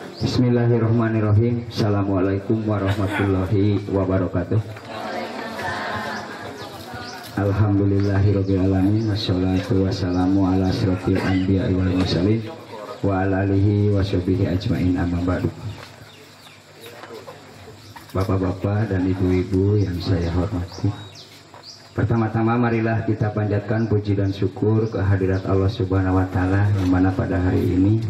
Bismillahirrahmanirrahim. Assalamualaikum warahmatullahi wabarakatuh. Alhamdulillahirabbil alamin. Wassalatu wassalamu ala asyrofil anbiya'i wal mursalin wa ala alihi washabihi ajmain, amma ba'du. Bapak-bapak dan ibu-ibu yang saya hormati, pertama-tama marilah kita panjatkan puji dan syukur kehadirat Allah Subhanahu wa taala yang mana pada hari ini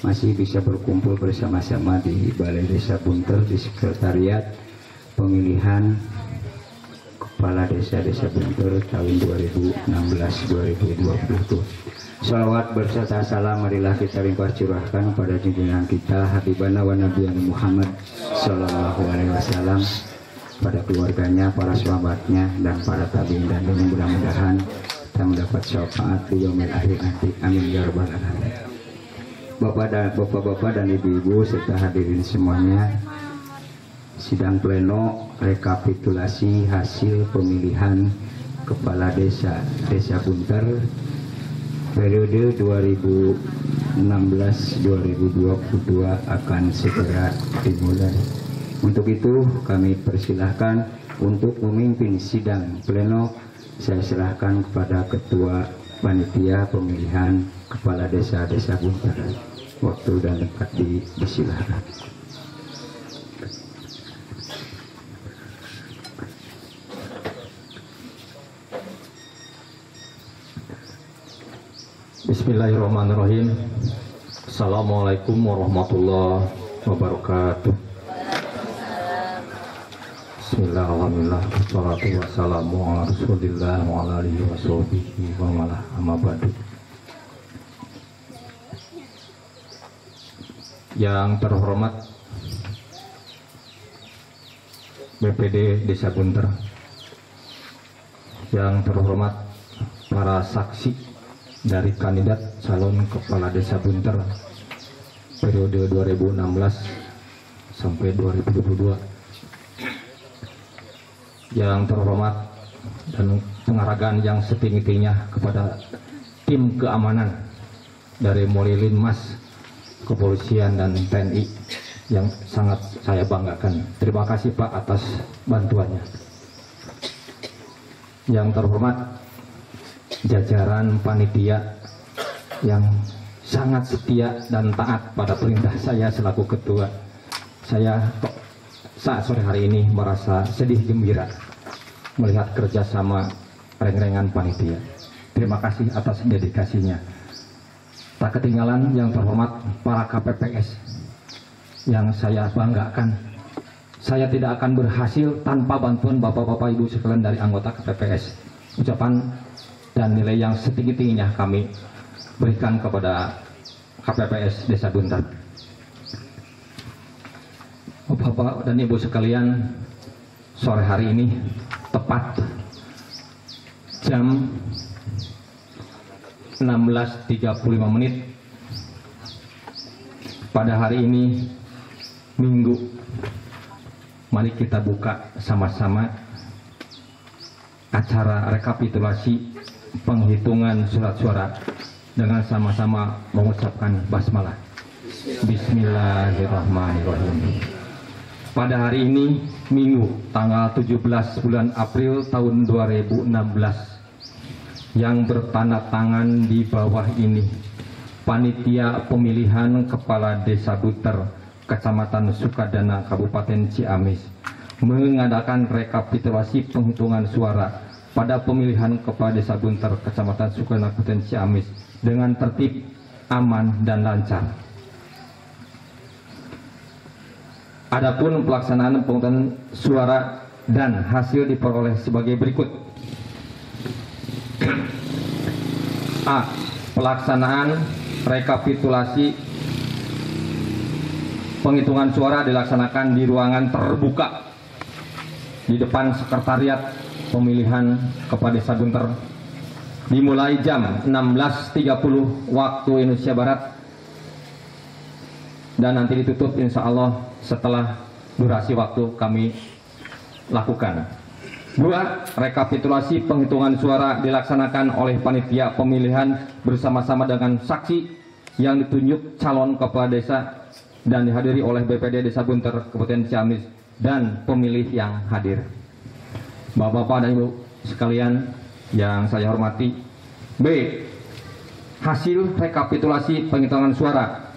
masih bisa berkumpul bersama-sama di Balai Desa Bunter di sekretariat pemilihan Kepala Desa Bunter tahun 2016-2020. Salawat berserta salam marilah kita limpah curahkan pada junjungan kita Habibana wa Nabiyana Muhammad Sallallahu Alaihi Wasallam, pada keluarganya, para sahabatnya, dan para tabi'in, dan mudah-mudahan kita mendapat syafaat di yaumil akhir nanti. Amin ya rabbal alamin. Bapak-bapak dan ibu-ibu serta hadirin semuanya, sidang pleno rekapitulasi hasil pemilihan Kepala Desa Bunter periode 2016-2022 akan segera dimulai. Untuk itu kami persilahkan untuk memimpin sidang pleno. Saya serahkan kepada Ketua Panitia Pemilihan Kepala Desa Bunter. Waktu dan tempat disilahkan. Bismillahirrahmanirrahim. Assalamualaikum warahmatullahi wabarakatuh. Bismillah, alhamdulillah, wassalatu wassalamu ala rasulillah wa ala alihi wa sahbihi wa malah, amma ba'du. Yang terhormat BPD Desa Bunter, yang terhormat para saksi dari kandidat calon Kepala Desa Bunter periode 2016 sampai 2022, yang terhormat dan penghargaan yang setinggi-tingginya kepada tim keamanan dari mulai Linmas, Kepolisian, dan TNI yang sangat saya banggakan. Terima kasih Pak atas bantuannya. Yang terhormat jajaran panitia yang sangat setia dan taat pada perintah saya selaku ketua. Saya saat sore hari ini merasa sedih gembira melihat kerjasama reng-rengan panitia. Terima kasih atas dedikasinya. Tak ketinggalan yang terhormat para KPPS yang saya banggakan. Saya tidak akan berhasil tanpa bantuan bapak-bapak ibu sekalian dari anggota KPPS. Ucapan dan nilai yang setinggi-tingginya kami berikan kepada KPPS Desa Bunter. Bapak dan ibu sekalian, sore hari ini tepat jam 16.35 pada hari ini Minggu, mari kita buka sama-sama acara rekapitulasi penghitungan surat suara dengan sama-sama mengucapkan basmalah. Bismillahirrahmanirrahim. Pada hari ini Minggu tanggal 17 bulan April tahun 2016, yang bertanda tangan di bawah ini Panitia Pemilihan Kepala Desa Bunter Kecamatan Sukadana Kabupaten Ciamis mengadakan rekapitulasi penghitungan suara pada pemilihan Kepala Desa Bunter Kecamatan Sukadana Kabupaten Ciamis dengan tertib, aman, dan lancar. Adapun pelaksanaan pemungutan suara dan hasil diperoleh sebagai berikut. A. Pelaksanaan rekapitulasi penghitungan suara dilaksanakan di ruangan terbuka di depan sekretariat pemilihan Kepala Desa Bunter dimulai jam 16.30 waktu Indonesia Barat dan nanti ditutup insya Allah setelah durasi waktu kami lakukan. 2. Rekapitulasi penghitungan suara dilaksanakan oleh panitia pemilihan bersama-sama dengan saksi yang ditunjuk calon kepala desa dan dihadiri oleh BPD Desa Bunter Kabupaten Ciamis dan pemilih yang hadir. Bapak-bapak dan Ibu sekalian yang saya hormati. B. Hasil rekapitulasi penghitungan suara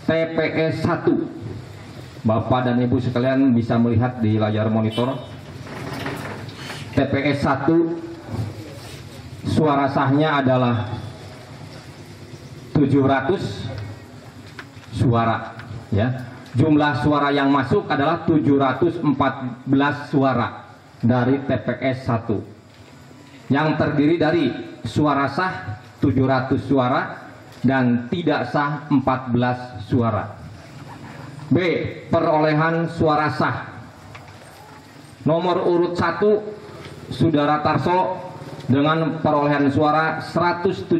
TPS 1. Bapak dan Ibu sekalian bisa melihat di layar monitor. TPS 1 suara sahnya adalah 700 suara, ya. Jumlah suara yang masuk adalah 714 suara dari TPS 1 yang terdiri dari suara sah 700 suara dan tidak sah 14 suara. B. Perolehan suara sah. Nomor urut 1 Saudara Tarso dengan perolehan suara 179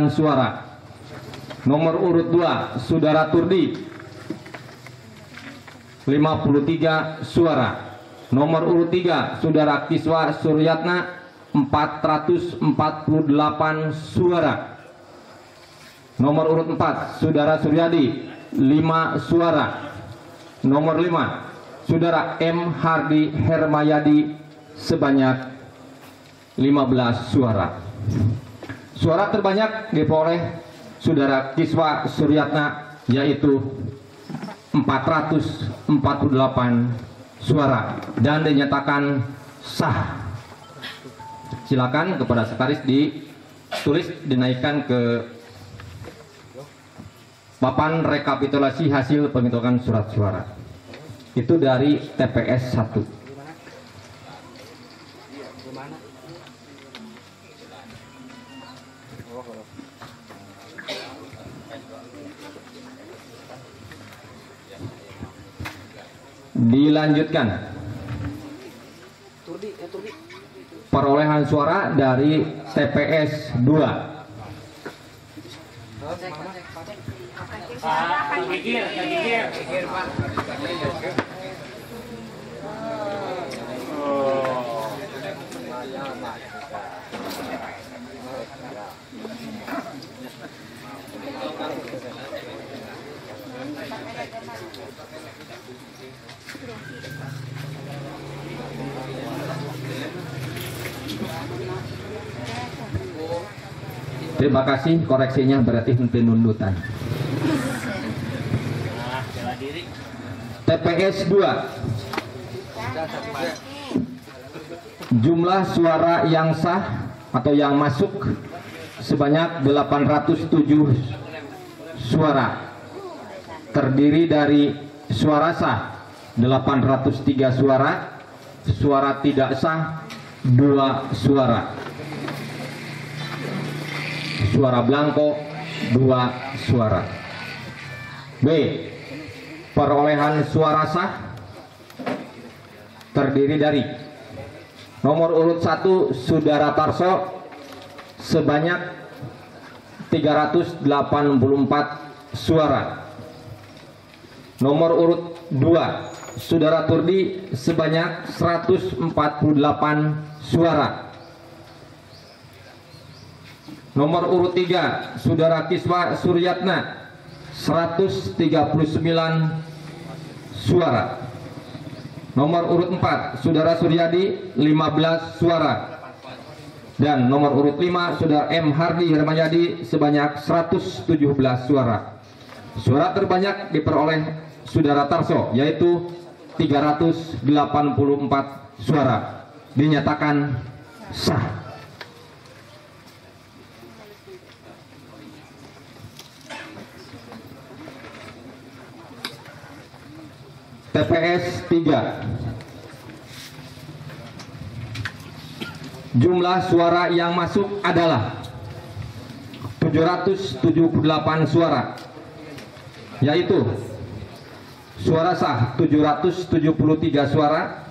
suara. Nomor urut 2 Saudara Turdi 53 suara. Nomor urut 3 Saudara Kiswa Suryatna 448 suara. Nomor urut 4 Saudara Suryadi 5 suara. Nomor 5 Saudara M. Hardi Hermayadi sebanyak 15 suara. Suara terbanyak diperoleh Saudara Kiswa Suryatna yaitu 448 suara dan dinyatakan sah. Silakan kepada sekretaris ditulis dinaikkan ke papan rekapitulasi hasil penghitungan surat suara. Itu dari TPS 1. Dilanjutkan perolehan suara dari TPS 2. Terima kasih, koreksinya berarti henti nundutan. TPS 2. Jumlah suara yang sah atau yang masuk sebanyak 807 suara. Terdiri dari suara sah 803 suara, suara tidak sah 2 suara. Suara blanko 2 suara. B. Perolehan suara sah terdiri dari nomor urut 1 Saudara Tarso sebanyak 384 suara. Nomor urut 2 Saudara Turdi sebanyak 148 suara. Nomor urut 3 Saudara Kiswa Suryatna 139 suara. Nomor urut 4 Saudara Suryadi 15 suara. Dan nomor urut 5 Saudara M. Hardi Hermayadi sebanyak 117 suara. Suara terbanyak diperoleh Saudara Tarso yaitu 384 suara. Dinyatakan sah. TPS 3. Jumlah suara yang masuk adalah 778 suara, yaitu suara sah 773 suara,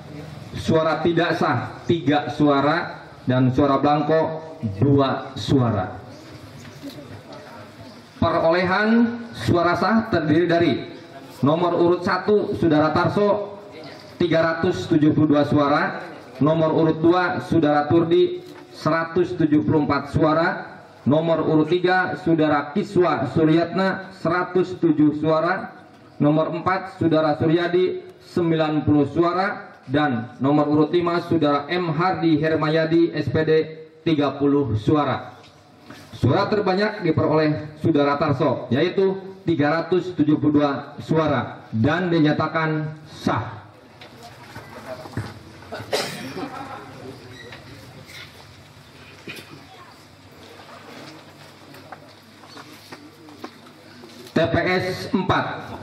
suara tidak sah 3 suara, dan suara blanko 2 suara. Perolehan suara sah terdiri dari nomor urut 1 Saudara Tarso 372 suara, nomor urut 2 Saudara Turdi 174 suara, nomor urut 3 Saudara Kiswa Suryatna 107 suara, Nomor 4 Saudara Suryadi 90 suara, dan nomor urut 5 Saudara M. Hardi Hermayadi SPD 30 suara. Suara terbanyak diperoleh Saudara Tarso, yaitu 372 suara, dan dinyatakan sah. TPS 4.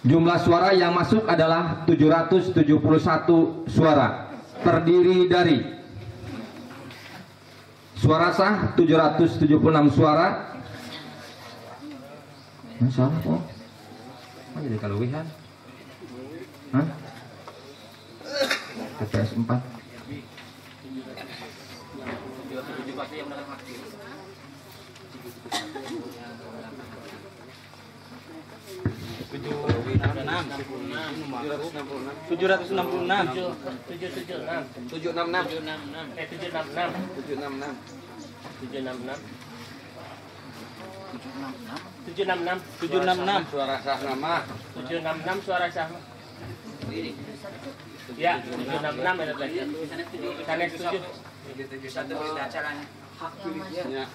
Jumlah suara yang masuk adalah 771 suara, terdiri dari suara sah 776 suara. Salah kok. Jadi kaluwihan. Hah? TPS 4. Suara sah nama 766 suara sah. Ya, 766 ada tadi. Sana setuju. Satu berita acaranya. Hak pilihnya.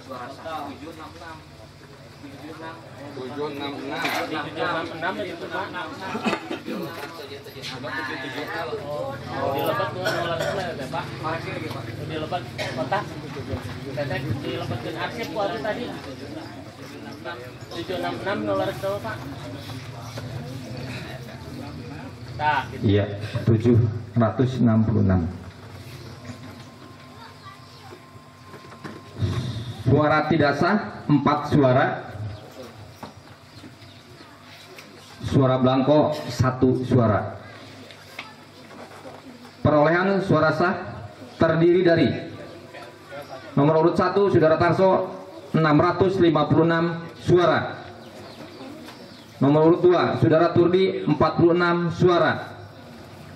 Suara sah 766. 766 itu Pak. Dilebat nularnya Pak. Dilebat kotak. Tetek dilebatkeun arsip ku abis tadi. 766 nular itu Pak. Tah, gitu. Iya, 766. Suara tidak sah 4 suara. Suara blanko 1 suara. Perolehan suara sah terdiri dari nomor urut 1 Saudara Tarso 656 suara. Nomor urut 2 Saudara Turdi 46 suara.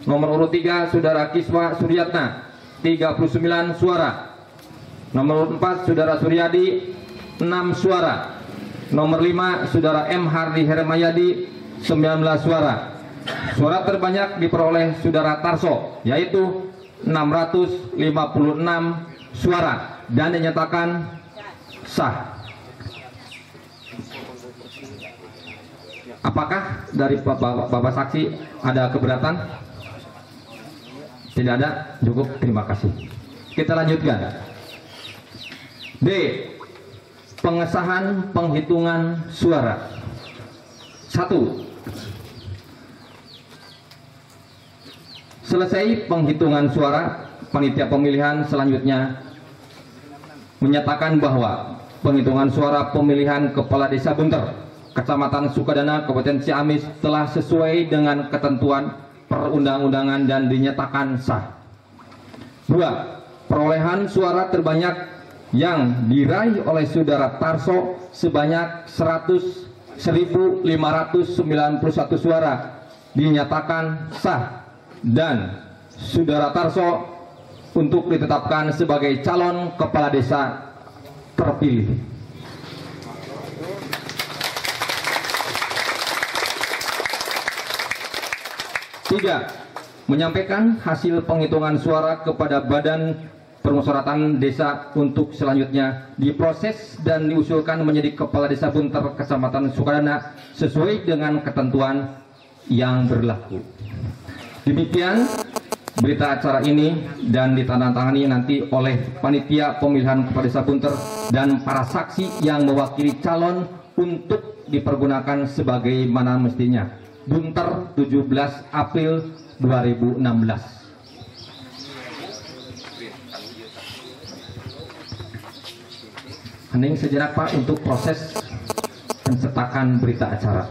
Nomor urut 3 Saudara Kiswa Suryatna 39 suara. Nomor urut 4 Saudara Suryadi 6 suara. Nomor 5 Saudara M. Hardi Hermayadi 19 suara. Suara terbanyak diperoleh Saudara Tarso, yaitu 656 suara, dan dinyatakan sah. Apakah dari Bapak saksi ada keberatan? Tidak ada, cukup, terima kasih. Kita lanjutkan. D. Pengesahan penghitungan suara. 1. Selesai penghitungan suara, panitia pemilihan selanjutnya menyatakan bahwa penghitungan suara pemilihan Kepala Desa Bunter, Kecamatan Sukadana, Kabupaten Ciamis telah sesuai dengan ketentuan perundang-undangan dan dinyatakan sah. 2. Perolehan suara terbanyak yang diraih oleh Saudara Tarso sebanyak 100.591 suara dinyatakan sah, dan Saudara Tarso untuk ditetapkan sebagai calon kepala desa terpilih. Tiga, menyampaikan hasil penghitungan suara kepada Badan Permusyawaratan Desa untuk selanjutnya diproses dan diusulkan menjadi Kepala Desa Bunter Kecamatan Sukadana sesuai dengan ketentuan yang berlaku. Demikian berita acara ini, dan ditandatangani nanti oleh panitia pemilihan Kepala Desa Bunter dan para saksi yang mewakili calon untuk dipergunakan sebagaimana mestinya. Bunter 17 April 2016. Hening sejenak Pak untuk proses pencetakan berita acara.